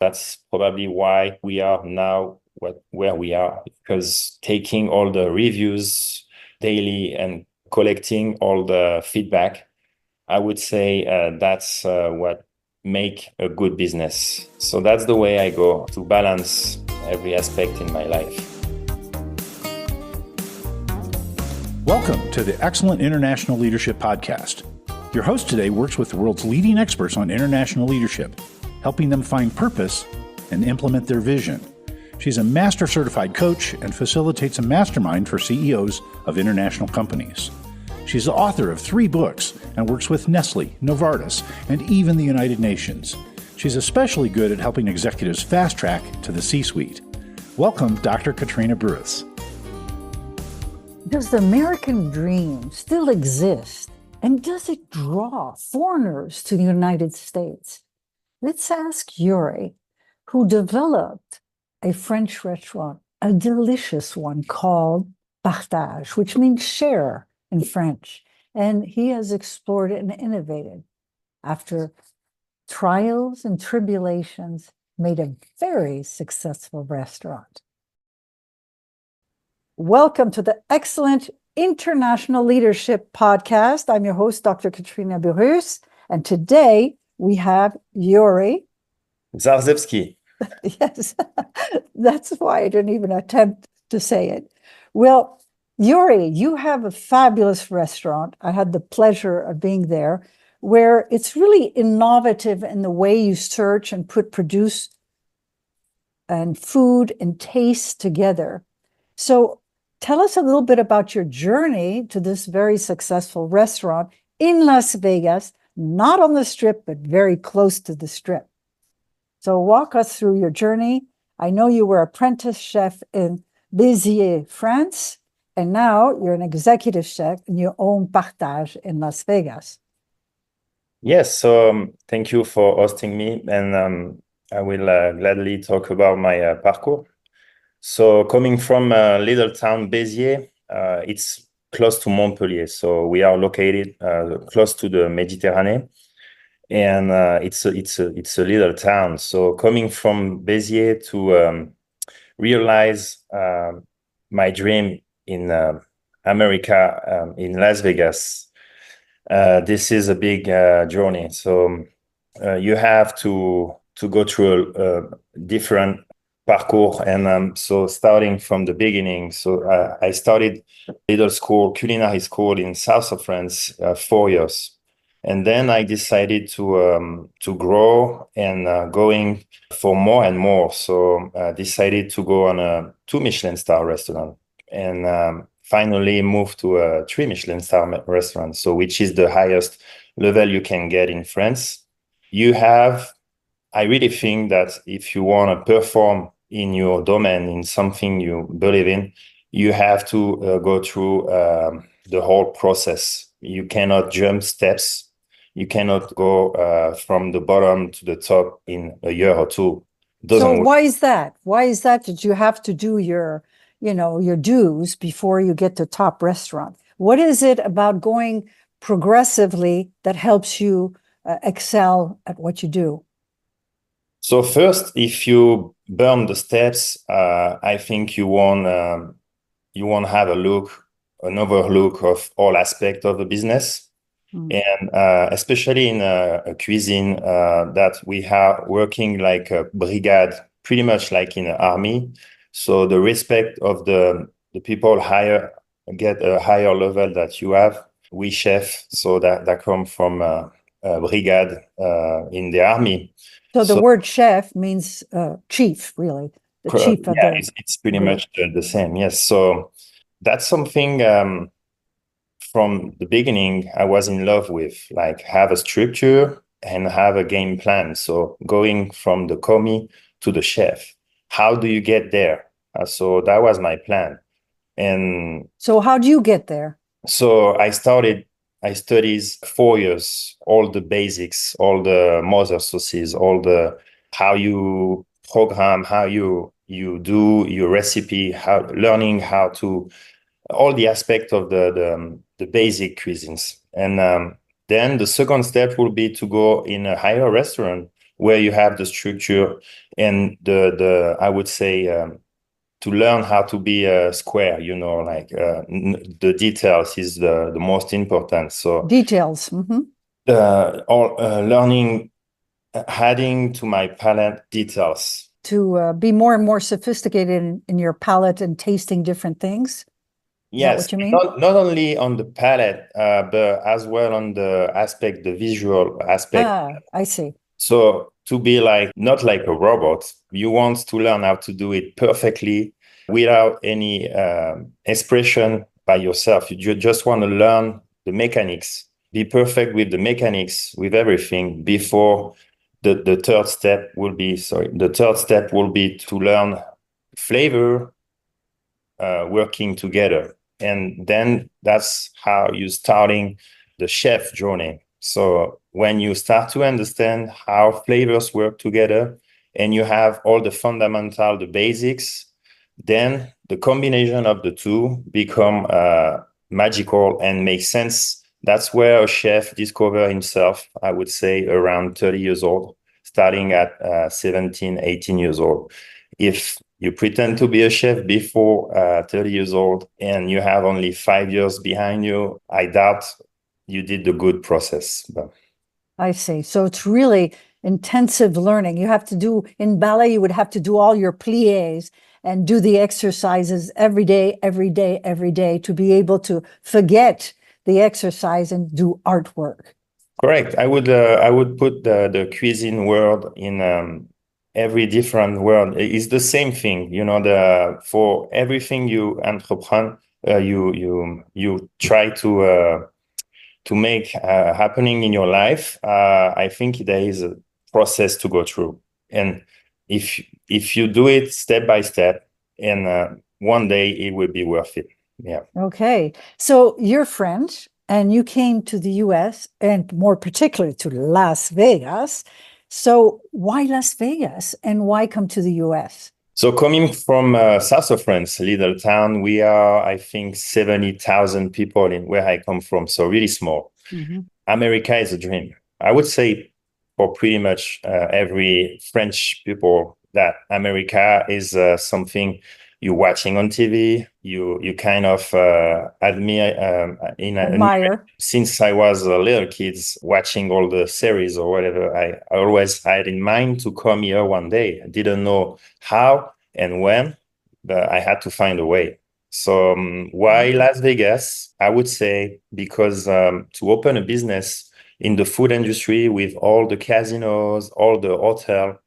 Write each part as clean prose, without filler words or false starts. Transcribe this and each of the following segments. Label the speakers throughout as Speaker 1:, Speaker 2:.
Speaker 1: That's probably why we are now where we are, because taking all the reviews daily and collecting all the feedback, I would say that's what make a good business. So that's the way I go to balance every aspect in my life.
Speaker 2: Welcome to the Excellent International Leadership Podcast. Your host today works with the world's leading experts on international leadership, helping them find purpose and implement their vision. She's a master certified coach and facilitates a mastermind for CEOs of international companies. She's the author of 3 books and works with Nestle, Novartis, and even the United Nations. She's especially good at helping executives fast track to the C-suite. Welcome, Dr. Katrina Bruce.
Speaker 3: Does the American dream still exist? And does it draw foreigners to the United States? Let's ask Yuri, who developed a French restaurant, a delicious one called Partage, which means share in French. And he has explored and innovated. After trials and tribulations, made a very successful restaurant. Welcome to the Excellent International Leadership Podcast. I'm your host, Dr. Katrina Bruce, and today we have Yuri
Speaker 1: Szarzewski.
Speaker 3: Yes, that's why I didn't even attempt to say it. Well, Yuri, you have a fabulous restaurant. I had the pleasure of being there, where it's really innovative in the way you search and put produce and food and taste together. So tell us a little bit about your journey to this very successful restaurant in Las Vegas, not on the Strip, but very close to the Strip. So walk us through your journey. I know you were apprentice chef in Béziers, France, and now you're an executive chef and you own Partage in Las Vegas.
Speaker 1: Yes, so thank you for hosting me, and I will gladly talk about my parcours. So coming from a little town, Béziers, it's close to Montpellier. So we are located close to the Mediterranean, and it's a little town. So coming from Béziers to realize my dream in America, in Las Vegas, this is a big journey. So you have to go through a different parcours, and so starting from the beginning. So I started little school, culinary school in south of France, 4 years, and then I decided to grow and going for more and more. So decided to go on a 2 Michelin-starred restaurant, and finally moved to a 3 Michelin-starred restaurant. So which is the highest level you can get in France. I really think that if you want to perform in your domain, in something you believe in, you have to go through the whole process. You cannot jump steps. You cannot go from the bottom to the top in a year or two.
Speaker 3: So why is that? Why is that you have to do your dues before you get to top restaurant? What is it about going progressively that helps you excel at what you do?
Speaker 1: So first, if you burn the steps, I think you won't have an overlook of all aspects of the business. And especially in a cuisine that we are working like a brigade, pretty much like in an army. So the respect of the people get a higher level that you have. We chef, so that come from a brigade in the army.
Speaker 3: So the word chef means chief, really. The chief of
Speaker 1: it's pretty much the same. Yes. So that's something from the beginning I was in love with, like have a structure and have a game plan. So going from the commis to the chef, how do you get there? So that was my plan. And
Speaker 3: so how do you get there?
Speaker 1: So I studied 4 years, all the basics, all the mother sauces, how you program, how you do your recipe, learning how to all the aspect of the basic cuisines. And then the second step will be to go in a higher restaurant where you have the structure and the I would say to learn how to be a square, like the details is the most important. So
Speaker 3: Details.
Speaker 1: learning, adding to my palate details.
Speaker 3: To be more and more sophisticated in your palate and tasting different things. Is that
Speaker 1: Yes,
Speaker 3: what you mean?
Speaker 1: not only on the palette, but as well on the visual aspect.
Speaker 3: I see.
Speaker 1: So to be like, not like a robot, you want to learn how to do it perfectly without any expression by yourself. You just want to learn the mechanics, be perfect with the mechanics, with everything before the third step will be, to learn flavor working together. And then that's how you're starting the chef journey. So when you start to understand how flavors work together and you have all the fundamental, the basics, then the combination of the two become magical and makes sense. That's where a chef discovers himself, I would say, around 30 years old, starting at 17, 18 years old. If you pretend to be a chef before 30 years old and you have only 5 years behind you, I doubt you did the good process. But
Speaker 3: I see. So it's really intensive learning. You have to do, in ballet, you would have to do all your pliés and do the exercises every day, every day, every day to be able to forget the exercise and do artwork.
Speaker 1: Correct. I would put the cuisine world in every different world. It's the same thing, for everything you entrepreneur, you try to make happening in your life. I think there is a process to go through, and if you do it step by step, and one day it will be worth it. Yeah.
Speaker 3: Okay. So you're French and you came to the US and more particularly to Las Vegas. So why Las Vegas and why come to the US?
Speaker 1: So coming from south of France, little town, we are, I think, 70,000 people in where I come from. So really small. America is a dream. I would say for pretty much every French people that America is something you're watching on TV. You kind of
Speaker 3: Admire.
Speaker 1: Since I was a little kid watching all the series or whatever, I always had in mind to come here one day. I didn't know how and when, but I had to find a way. So why Las Vegas? I would say because to open a business in the food industry with all the casinos, all the hotel,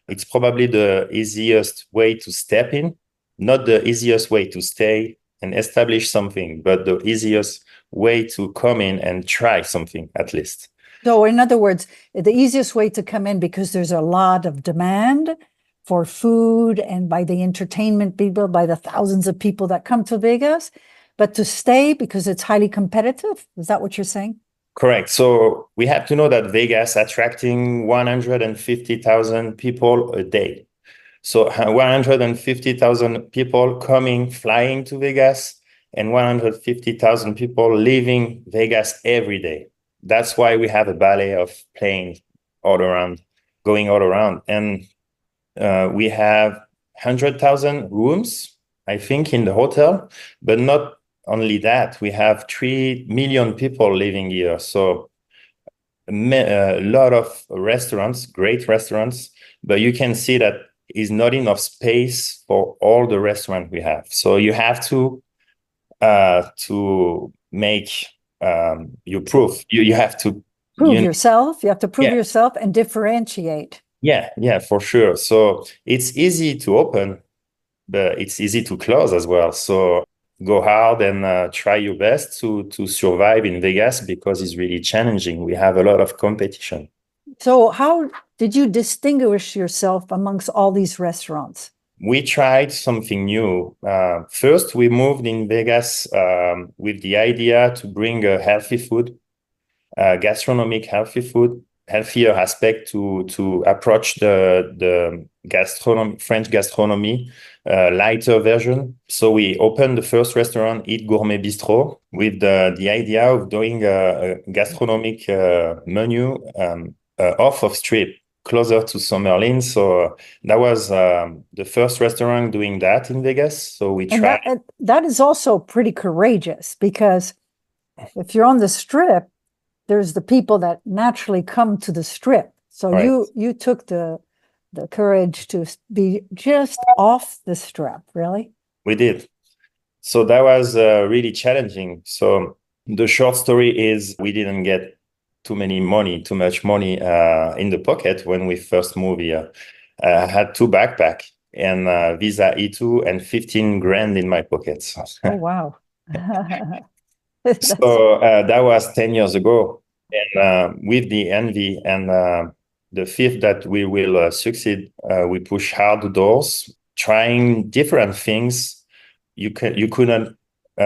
Speaker 1: it's probably the easiest way to step in, not the easiest way to stay and establish something, but the easiest way to come in and try something at least.
Speaker 3: So in other words, the easiest way to come in because there's a lot of demand for food and by the entertainment people, by the thousands of people that come to Vegas, but to stay because it's highly competitive. Is that what you're saying?
Speaker 1: Correct. So we have to know that Vegas attracting 150,000 people a day. So 150,000 people flying to Vegas, and 150,000 people leaving Vegas every day. That's why we have a ballet of planes going all around. And we have 100,000 rooms, I think, in the hotel, but not only that, we have 3 million people living here. So a lot of restaurants, great restaurants, but you can see that is not enough space for all the restaurants we have. So you have to make your proof. You have to
Speaker 3: prove yourself. You have to prove
Speaker 1: Yeah.
Speaker 3: yourself and differentiate.
Speaker 1: Yeah, for sure. So it's easy to open, but it's easy to close as well. So go hard and try your best to survive in Vegas because it's really challenging. We have a lot of competition.
Speaker 3: So how did you distinguish yourself amongst all these restaurants?
Speaker 1: We tried something new. First, we moved in Vegas with the idea to bring a healthy food, gastronomic healthy food, healthier aspect to approach the French gastronomy, lighter version. So we opened the first restaurant, Eat Gourmet Bistro, with the idea of doing a gastronomic menu off of street. closer to Summerlin. So that was the first restaurant doing that in Vegas. So we
Speaker 3: And
Speaker 1: tried.
Speaker 3: that is also pretty courageous, because if you're on the Strip, there's the people that naturally come to the Strip. So
Speaker 1: Right.
Speaker 3: you took the courage to be just off the Strip, really?
Speaker 1: We did. So that was really challenging. So the short story is we didn't get too much money in the pocket when we first moved here. I had 2 backpacks and Visa E2 and 15 grand in my pockets.
Speaker 3: Oh, wow.
Speaker 1: So that was 10 years ago. And with the envy and the faith that we will succeed, we push hard the doors, trying different things you couldn't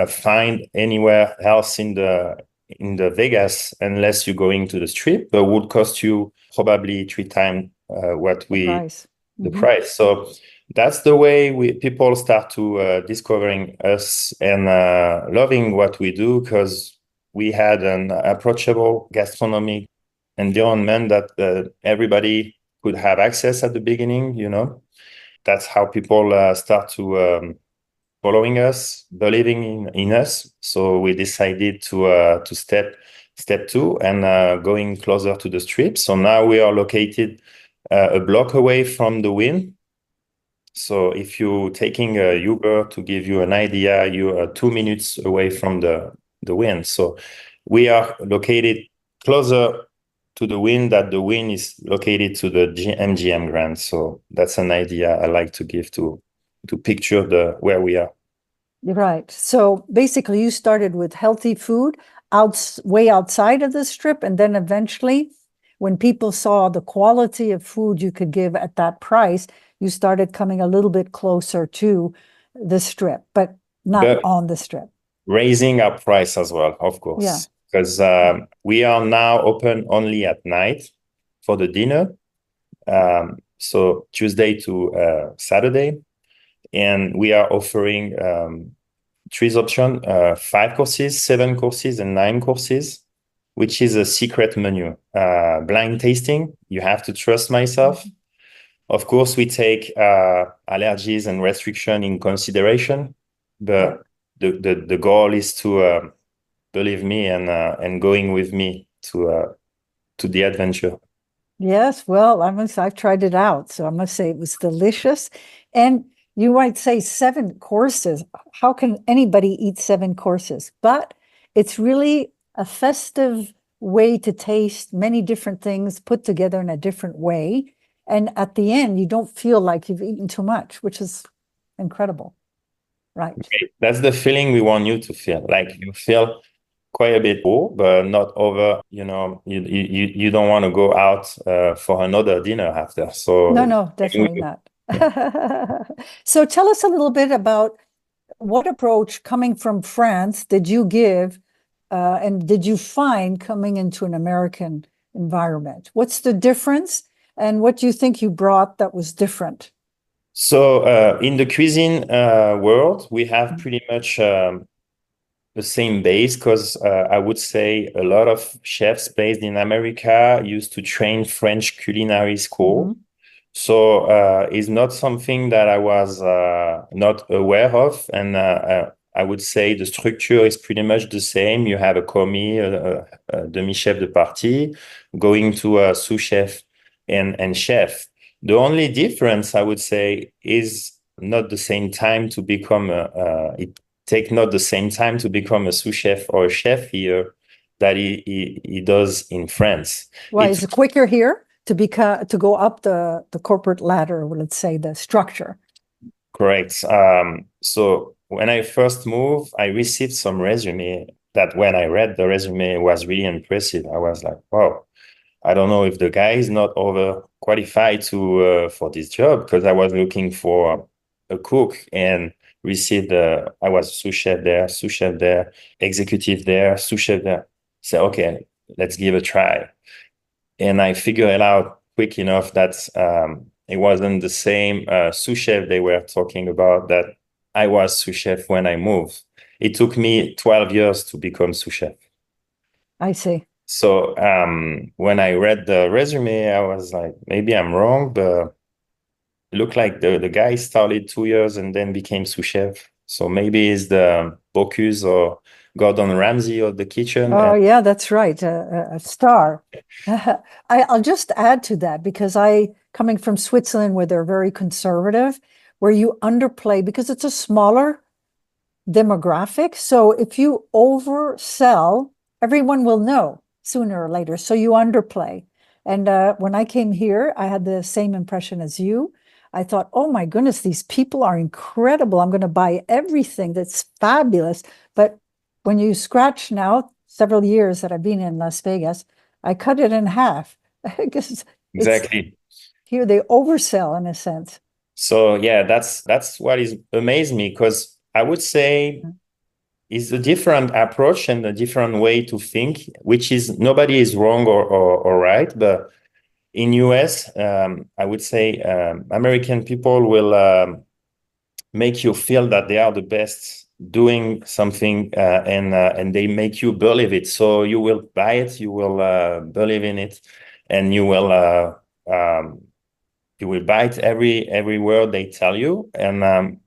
Speaker 1: find anywhere else in the Vegas unless you're going to the Strip, but would cost you probably 3 times what
Speaker 3: the price.
Speaker 1: the price. So that's the way people start to discovering us and loving what we do, because we had an approachable gastronomic environment that everybody could have access at the beginning. That's how people start to following us, believing in us. So we decided to step 2 and going closer to the Strip. So now we are located a block away from the Wynn. So if you're taking a Uber, to give you an idea, you are 2 minutes away from the Wynn. So we are located closer to the Wynn that the Wynn is located to the MGM Grand. So that's an idea I like to give to picture where we are.
Speaker 3: You're right. So basically, you started with healthy food way outside of the Strip, and then eventually, when people saw the quality of food you could give at that price, you started coming a little bit closer to the Strip, but not on the Strip.
Speaker 1: Raising our price as well, of course.
Speaker 3: Yeah.
Speaker 1: Because we are now open only at night for the dinner. So Tuesday to Saturday. And we are offering 3 options, 5 courses, 7 courses, and 9 courses, which is a secret menu. Blind tasting, you have to trust myself. Of course, we take allergies and restriction in consideration, but the goal is to believe me and going with me to the adventure.
Speaker 3: Yes, well, I've tried it out, so I must say it was delicious. And you might say 7 courses. How can anybody eat 7 courses? But it's really a festive way to taste many different things put together in a different way. And at the end, you don't feel like you've eaten too much, which is incredible. Right.
Speaker 1: That's the feeling we want you to feel. Like you feel quite a bit full, but not over. You don't want to go out for another dinner after. So
Speaker 3: No, definitely not. So tell us a little bit about what approach coming from France did you give, and did you find coming into an American environment? What's the difference, and what do you think you brought that was different?
Speaker 1: So in the cuisine world, we have pretty much the same base, because I would say a lot of chefs based in America used to train French culinary school. So it's not something that I was not aware of. And I would say the structure is pretty much the same. You have a commis, a demi-chef de partie, going to a sous chef and chef. The only difference, I would say, is not the same time to become it take not the same time to become a sous chef or a chef here that he does in France.
Speaker 3: Well, is it quicker here to go up the corporate ladder, or let's say the structure?
Speaker 1: Correct. So when I first moved, I received some resume that when I read the resume was really impressive. I was like, wow, I don't know if the guy is not overqualified for this job, because I was looking for a cook and received I was sous chef there, executive there, sous chef there. So okay, let's give a try. And I figured it out quick enough that it wasn't the same sous chef they were talking about that I was sous chef when I moved. It took me 12 years to become sous chef.
Speaker 3: I see.
Speaker 1: So when I read the resume, I was like, maybe I'm wrong, but looked like the guy started 2 years and then became sous chef. So maybe it's the Bocuse or Gordon Ramsay of the kitchen.
Speaker 3: Oh,
Speaker 1: And
Speaker 3: yeah, that's right. A star. I'll just add to that because coming from Switzerland, where they're very conservative, where you underplay because it's a smaller demographic. So if you oversell, everyone will know sooner or later. So you underplay. And when I came here, I had the same impression as you. I thought, oh my goodness, these people are incredible. I'm going to buy everything that's fabulous. But when you scratch now, several years that I've been in Las Vegas, I cut it in half because it's
Speaker 1: exactly.
Speaker 3: here they oversell in a sense.
Speaker 1: So yeah, that's what is amazed me because I would say is a different approach and a different way to think, which is nobody is wrong or right, but in US, I would say American people will make you feel that they are the best doing something, and they make you believe it. So you will buy it, you will believe in it, and you will buy it every word they tell you. And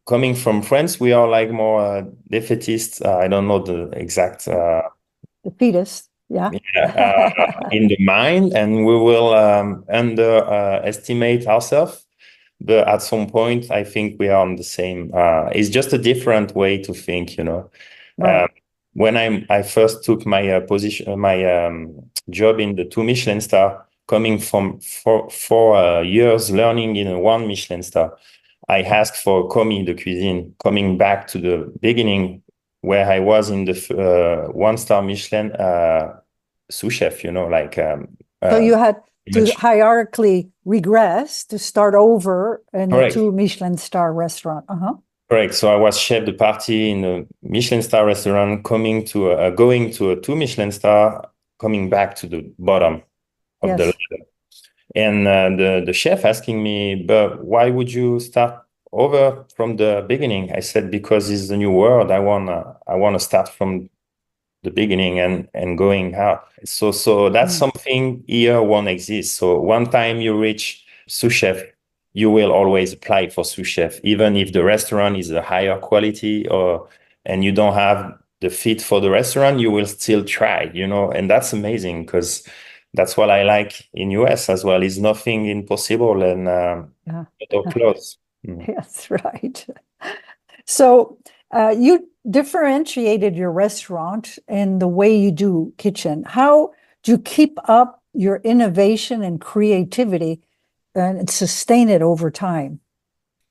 Speaker 1: coming from France, we are like more defeatist. I don't know the exact
Speaker 3: The fetus, yeah.
Speaker 1: in the mind, and we will underestimate ourselves. But at some point, I think we are on the same. It's just a different way to think, you know.
Speaker 3: Right.
Speaker 1: When I first took my position, my job in the two Michelin star, coming from 4 years learning in a one Michelin star, I asked for commis de cuisine, coming back to the beginning where I was in the one-star Michelin sous chef, you know, like
Speaker 3: So you had to
Speaker 1: much
Speaker 3: hierarchically regress to start over in a
Speaker 1: correct.
Speaker 3: two Michelin star restaurant. Uh-huh.
Speaker 1: Correct. So I was chef de partie in a Michelin star restaurant, going to a two Michelin star, coming back to the bottom of the
Speaker 3: Yes.
Speaker 1: ladder. And the chef asking me, but why would you start over from the beginning? I said, because it's the new world. I wanna start from the beginning and going out. So that's
Speaker 3: Mm.
Speaker 1: something here won't exist. So one time you reach sous chef, you will always apply for sous chef, even if the restaurant is a higher quality and you don't have the fit for the restaurant, you will still try, you know, and that's amazing because that's what I like in US as well. Is nothing impossible and
Speaker 3: Yeah.
Speaker 1: or close. Mm.
Speaker 3: That's right. So you differentiated your restaurant in the way you do kitchen. How do you keep up your innovation and creativity and sustain it over time?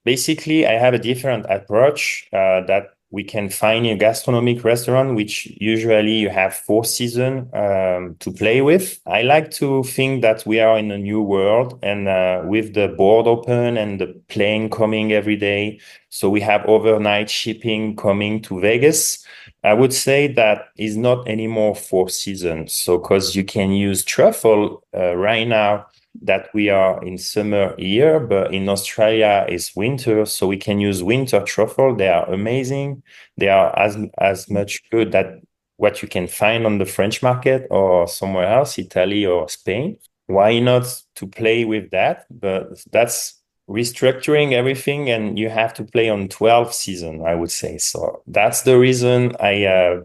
Speaker 1: Basically, I have a different approach that we can find in a gastronomic restaurant, which usually you have 4 seasons to play with. I like to think that we are in a new world and with the board open and the plane coming every day. So we have overnight shipping coming to Vegas. I would say that is not anymore 4 seasons. So because you can use truffle right now that we are in summer here, but in Australia it's winter, so we can use winter truffle. They are amazing. They are as much good that what you can find on the French market or somewhere else, Italy or Spain. Why not to play with that? But that's restructuring everything, and you have to play on 12 season, I would say. So that's the reason I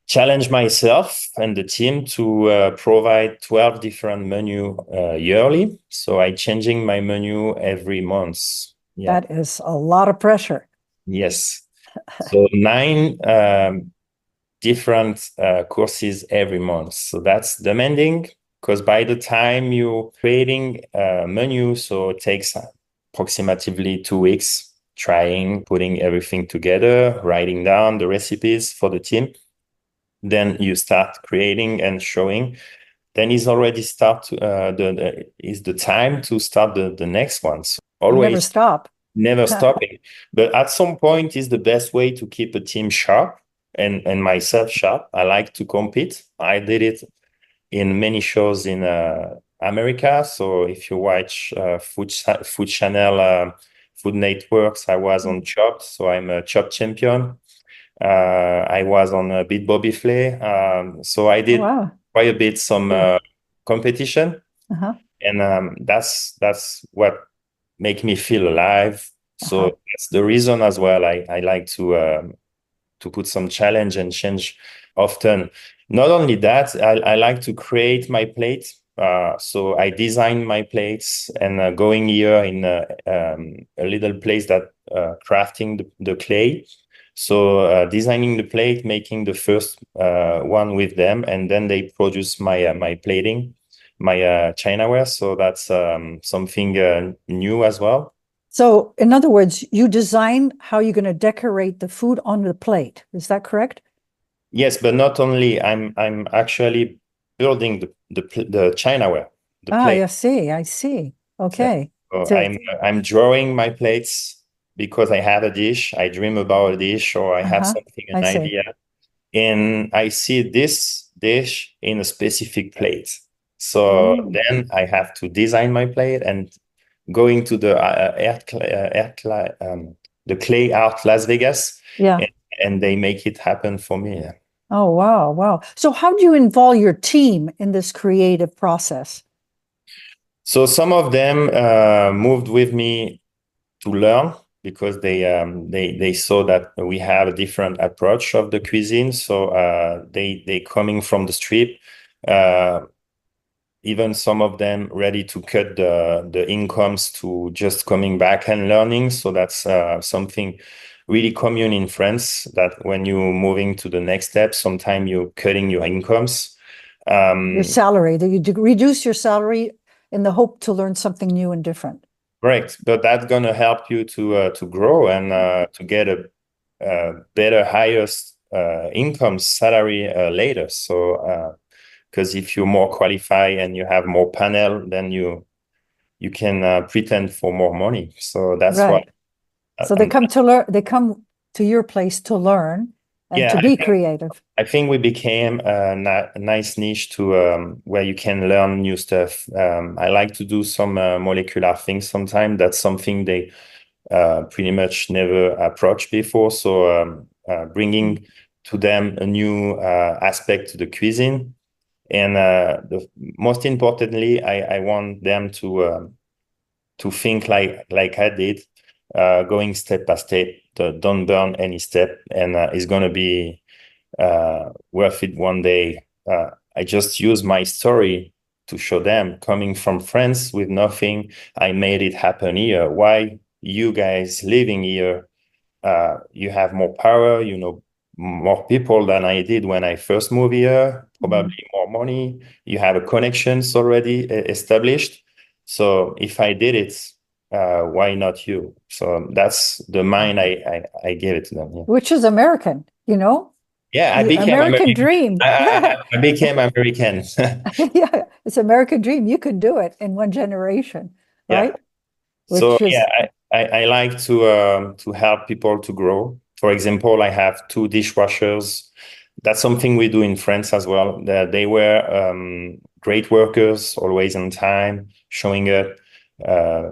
Speaker 1: challenge myself and the team to provide 12 different menu yearly. So I changing my menu every month. Yeah.
Speaker 3: That is a lot of pressure.
Speaker 1: Yes. So 9 different courses every month. So that's demanding because by the time you're creating a menu, so it takes approximately 2 weeks trying, putting everything together, writing down the recipes for the team. Then you start creating and showing. Then is already start is the time to start the next ones.
Speaker 3: You never
Speaker 1: Always
Speaker 3: stop.
Speaker 1: never stopping. But at some point is the best way to keep a team sharp and myself sharp. I like to compete. I did it in many shows in America. So if you watch Food Channel, Food Networks, I was on Chopped. So I'm a Chopped champion. I was on a bit Bobby Flay. So I did
Speaker 3: Wow.
Speaker 1: quite a bit some competition,
Speaker 3: Uh-huh.
Speaker 1: and that's what make me feel alive. So
Speaker 3: Uh-huh.
Speaker 1: that's the reason as well. I like to put some challenge and change often. Not only that, I like to create my plate. So I design my plates and going here in a little place that crafting the clay. So designing the plate, making the first one with them, and then they produce my plating, my Chinaware. So that's something new as well.
Speaker 3: So, in other words, you design how you're going to decorate the food on the plate. Is that correct?
Speaker 1: Yes, but not only. I'm actually building the Chinaware, the
Speaker 3: Ah,
Speaker 1: plate.
Speaker 3: I see. I see.
Speaker 1: Yeah.
Speaker 3: Okay.
Speaker 1: So
Speaker 3: So,
Speaker 1: I'm drawing my plates because I have a dish. I dream about a dish, or I have
Speaker 3: uh-huh.
Speaker 1: something,
Speaker 3: I
Speaker 1: an
Speaker 3: see.
Speaker 1: idea, and I see this dish in a specific plate. So
Speaker 3: Mm.
Speaker 1: then I have to design my plate and going to the the clay art Las Vegas,
Speaker 3: Yeah.
Speaker 1: and, and they make it happen for me. Yeah.
Speaker 3: Oh, wow. Wow. So, how do you involve your team in this creative process?
Speaker 1: So some of them moved with me to learn because they saw that we have a different approach of the cuisine. So they coming from the street. Uh, Even some of them ready to cut the incomes to just coming back and learning. So that's something really common in France, that when you're moving to the next step, sometimes you're cutting your incomes.
Speaker 3: Your salary, that you reduce your salary in the hope to learn something new and different.
Speaker 1: Correct, but that's gonna help you to grow and to get a better, highest income salary later. So because if you're more qualified and you have more panel, then you can pretend for more money. So that's why.
Speaker 3: Right. So they come to learn, they come to your place to learn and
Speaker 1: Yeah,
Speaker 3: to be creative.
Speaker 1: I think we became a nice niche to where you can learn new stuff. I like to do some molecular things sometimes. That's something they pretty much never approached before. So bringing to them a new aspect to the cuisine. And most importantly, I want them to think like I did, going step by step. Don't burn any step, and it's gonna be worth it one day. I just use my story to show them, coming from France with nothing, I made it happen here. Why you guys living here, you have more power, you know, more people than I did when I first moved here, probably more money, you have a connections already established. So if I did it, why not you? So that's the mind I gave it to them. Yeah.
Speaker 3: Which is American, you know,
Speaker 1: Yeah, I
Speaker 3: the
Speaker 1: became
Speaker 3: American
Speaker 1: American.
Speaker 3: dream.
Speaker 1: I became American.
Speaker 3: Yeah, it's American dream. You can do it in one generation,
Speaker 1: Yeah.
Speaker 3: right?
Speaker 1: So
Speaker 3: Which
Speaker 1: yeah,
Speaker 3: is,
Speaker 1: I like to help people to grow. For example, I have two dishwashers. That's something we do in France as well. They were great workers, always on time, showing up,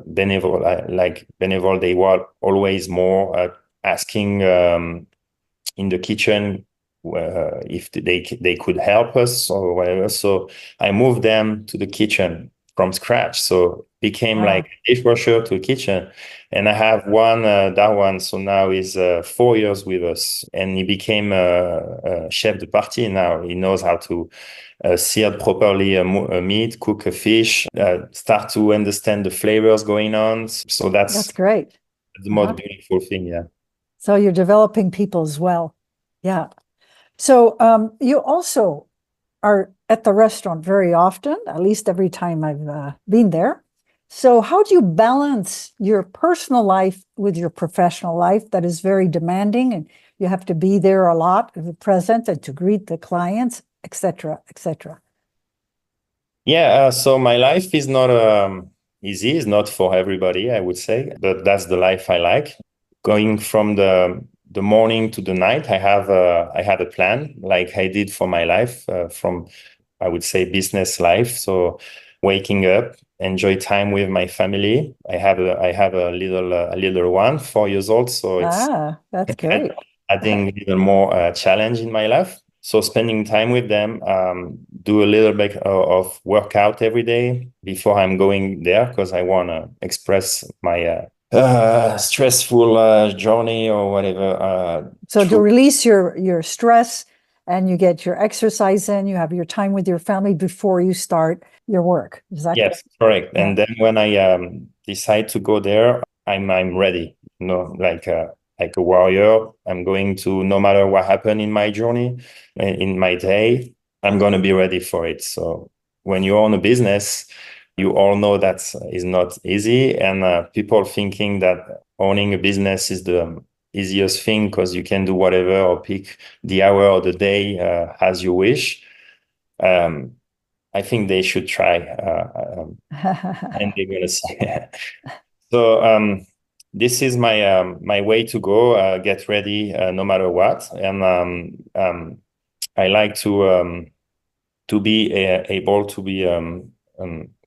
Speaker 1: benevolent, like benevolent. They were always more asking in the kitchen if they could help us or whatever. So I moved them to the kitchen from scratch. So became like a dishwasher to a kitchen. And I have one, that one. So now he's 4 years with us, and he became a chef de partie now. He knows how to sear properly a meat, cook a fish, start to understand the flavors going on. So
Speaker 3: that's
Speaker 1: that's
Speaker 3: great.
Speaker 1: the most beautiful thing. Yeah.
Speaker 3: So you're developing people as well. Yeah. So you also are at the restaurant very often, at least every time I've been there. So how do you balance your personal life with your professional life that is very demanding, and you have to be there a lot, to be present and to greet the clients, etc., etc.
Speaker 1: Yeah, so my life is not easy. It's not for everybody, I would say, but that's the life I like. Going from the morning to the night, I have a plan, like I did for my life, from I would say business life. So waking up, enjoy time with my family. I have a little one, 4 years old, so it's
Speaker 3: That's great.
Speaker 1: adding a little more challenge in my life. So spending time with them, do a little bit of workout every day before I'm going there because I want to express my stressful journey or whatever.
Speaker 3: So to release your stress and you get your exercise in, you have your time with your family before you start your work. Is that
Speaker 1: Yes, correct.
Speaker 3: Yeah.
Speaker 1: And then when I decide to go there, I'm ready. Like a warrior. I'm going to, no matter what happened in my journey, in my day, I'm going to be ready for it. So when you own a business, you all know that is not easy, and people thinking that owning a business is the easiest thing because you can do whatever or pick the hour or the day as you wish. I think they should try, and they're gonna see. So this is my way to go. Get ready no matter what, and I like to be able to be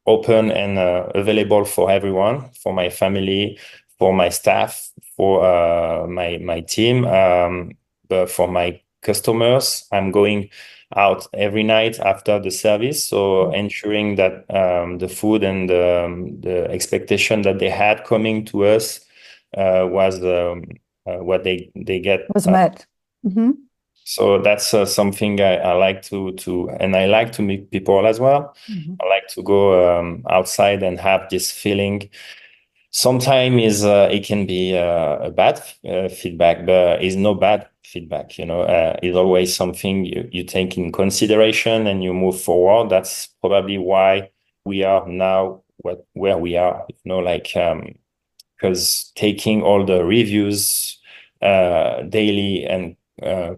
Speaker 1: open and available for everyone, for my family, for my staff, for my team, but for my customers. I'm going out every night after the service, so ensuring that the food and the expectation that they had coming to us was what they get
Speaker 3: was met. Mm-hmm.
Speaker 1: So that's something I like to, and I like to meet people as well.
Speaker 3: Mm-hmm.
Speaker 1: I like to go outside and have this feeling. Sometimes it can be a bad feedback, but it's no bad feedback. It's always something you take in consideration and you move forward. That's probably why we are now where we are. Because taking all the reviews daily and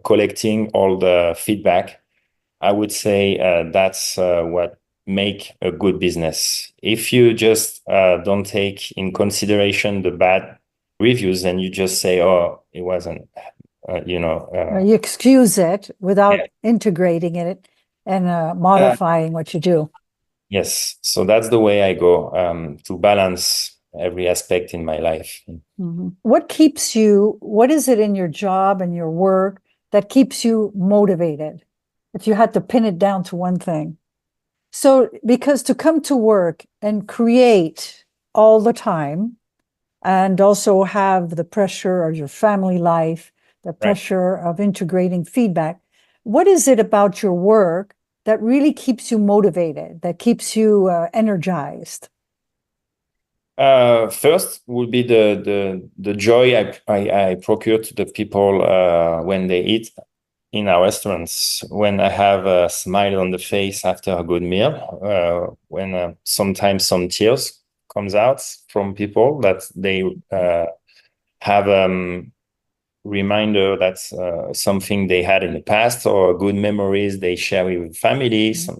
Speaker 1: collecting all the feedback, I would say that's what make a good business. If you just don't take in consideration the bad reviews and you just say, oh, it wasn't,
Speaker 3: you excuse it without integrating it and modifying what you do.
Speaker 1: Yes. So that's the way I go to balance every aspect in my life.
Speaker 3: Mm-hmm. What is it in your job and your work that keeps you motivated? If you had to pin it down to one thing. So, because to come to work and create all the time and also have the pressure of your family life, the pressure of integrating feedback, what is it about your work that really keeps you motivated, that keeps you energized?
Speaker 1: First would be the joy I procure to the people when they eat in our restaurants, when I have a smile on the face after a good meal, when sometimes some tears comes out from people that they have reminder that's something they had in the past or good memories they share with families.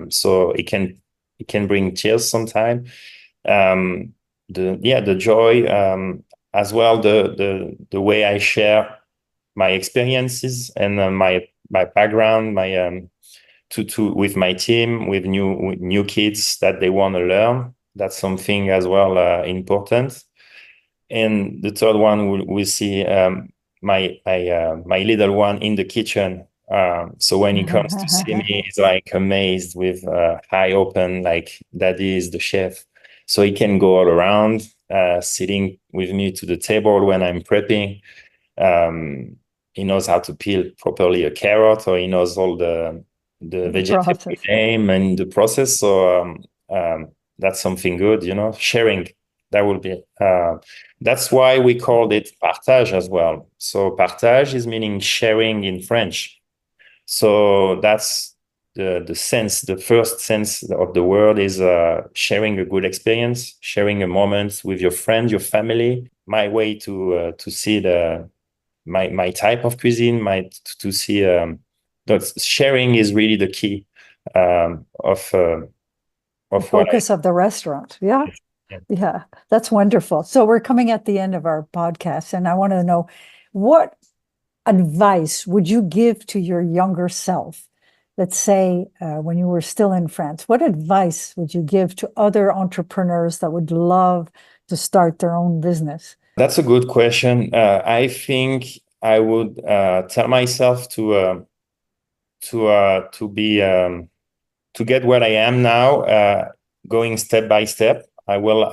Speaker 1: So it can bring tears sometimes. The joy, as well, the way I share my experiences and my background, my to with my team, with new kids that they want to learn. That's something as well important. And the third one we see my little one in the kitchen. So when he comes to see me, he's like amazed with eye open, like daddy is the chef. So he can go all around, sitting with me to the table when I'm prepping. He knows how to peel properly a carrot, or he knows all the vegetable name and the process. So that's something good, sharing. That will be. That's why we called it partage as well. So partage is meaning sharing in French. So that's the sense. The first sense of the word is sharing a good experience, sharing a moment with your friends, your family. My way to see my type of cuisine, to see that sharing is really the key of the
Speaker 3: focus of the restaurant. Yeah. Yeah, that's wonderful. So we're coming at the end of our podcast, and I want to know, what advice would you give to your younger self? Let's say when you were still in France, what advice would you give to other entrepreneurs that would love to start their own business?
Speaker 1: That's a good question. I think I would tell myself to be to get where I am now, going step by step. I will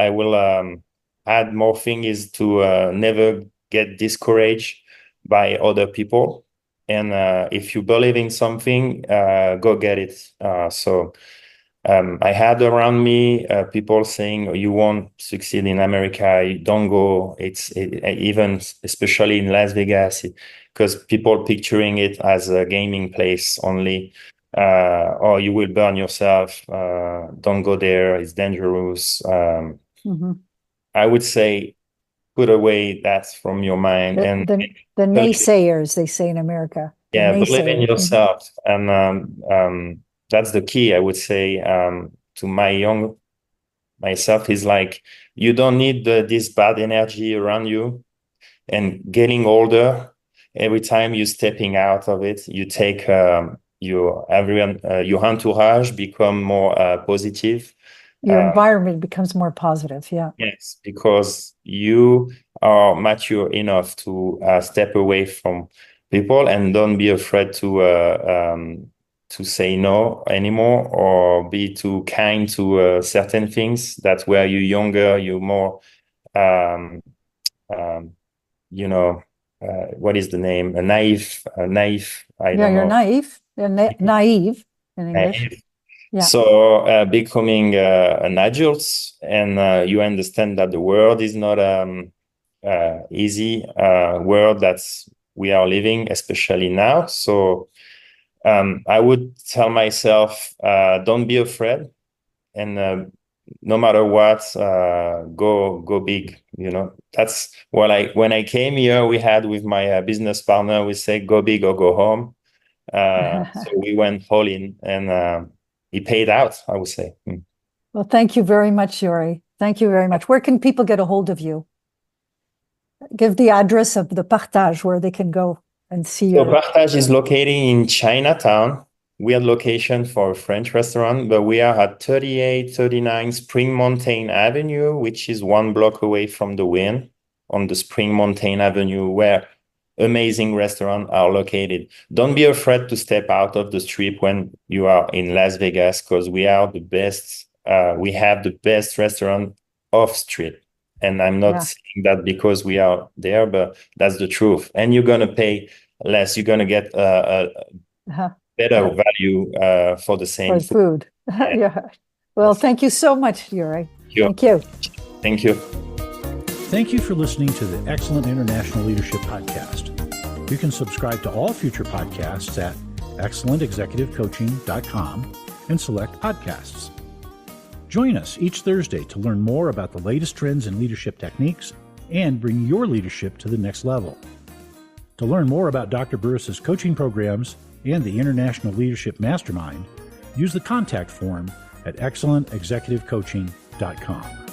Speaker 1: add more things to never get discouraged by other people. And if you believe in something, go get it. I had around me people saying, "You won't succeed in America. You don't go." Even especially in Las Vegas, because people picturing it as a gaming place only. Or you will burn yourself. Don't go there. It's dangerous. I would say put away that from your mind
Speaker 3: The naysayers, they say in America.
Speaker 1: Believe in yourself. And that's the key, I would say, to myself is like, you don't need this bad energy around you. And getting older, every time you're stepping out of it, you take your entourage become more positive.
Speaker 3: Your environment becomes more positive. Yeah.
Speaker 1: Yes, because you are mature enough to step away from people and don't be afraid to say no anymore, or be too kind to certain things. That where you're younger, you're more, what is the name? Naive. I don't know.
Speaker 3: You're naive. You're naive in English.
Speaker 1: Naive.
Speaker 3: Yeah.
Speaker 1: So becoming an adult, and you understand that the world is not easy world that we are living, especially now. So I would tell myself, don't be afraid, and no matter what, go big. That's what when I came here, we had with my business partner, we say, go big or go home. So we went all in, and it paid out, I would say.
Speaker 3: Well, thank you very much, Yuri. Thank you very much. Where can people get a hold of you? Give the address of the Partage where they can go and see you.
Speaker 1: So Partage is located in Chinatown. Weird location for a French restaurant, but we are at 3839 Spring Mountain Avenue, which is 1 block away from the Wynn on the Spring Mountain Avenue, where amazing restaurants are located. Don't be afraid to step out of the strip when you are in Las Vegas, because we are the best. We have the best restaurant off street. And I'm not saying that because we are there, but that's the truth. And you're going to pay less. You're going to get better value for the same
Speaker 3: food. Yeah. Well, thank you so much, Yuri. Thank you.
Speaker 1: Thank you.
Speaker 2: Thank you for listening to the Excellent International Leadership Podcast. You can subscribe to all future podcasts at excellentexecutivecoaching.com and select podcasts. Join us each Thursday to learn more about the latest trends in leadership techniques and bring your leadership to the next level. To learn more about Dr. Burris's coaching programs and the International Leadership Mastermind, use the contact form at excellentexecutivecoaching.com.